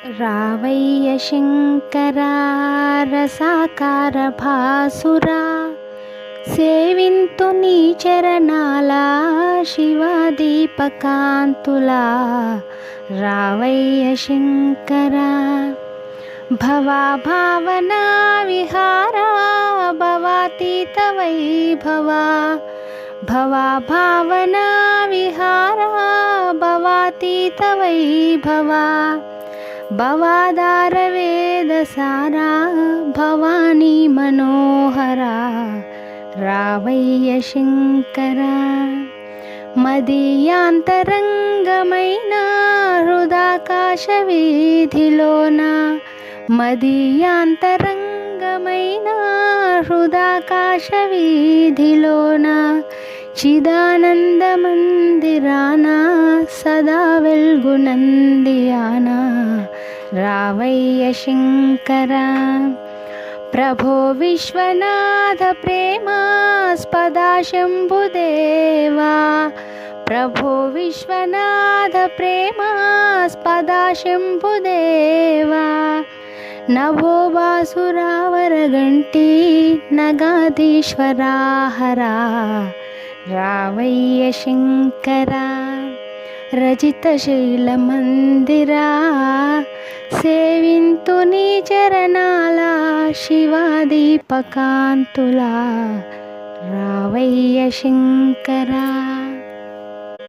రావయ్య శంకరా రసాకార భాసురా, సేవింతు నీ చరణాల శివదీపకాంతులా. రావయ్య శంకరా భవభావనా విహారా, భవాతీత వైభవా. భవభావనా విహారా, భవాతీత వైభవా. భవాధార వేదసారా, భవానీ మనోహరా. రావయ్య శంకరా మదీయాంతరంగమైన హృదాకాశ వీధిలోన, మదీయాంతరంగమైన హృదాకాశ వీధిలోన, చిదానంద మందిరాన సదా వెల్గునందియానా. రావయ్య శంకరా ప్రభో విశ్వనాథ ప్రేమాస్పదా శంభుదేవా. ప్రభో విశ్వనాథ ప్రేమాస్పదా శంభుదేవా. నభో బాసురావరగంటి నగాధీశ్వరాహరా. రావయ్య శంకరా రజిత శైల మందిరా, సేవింతు నీ చరణాల శివదీపకాంతులా. రావయ్య శంకరా.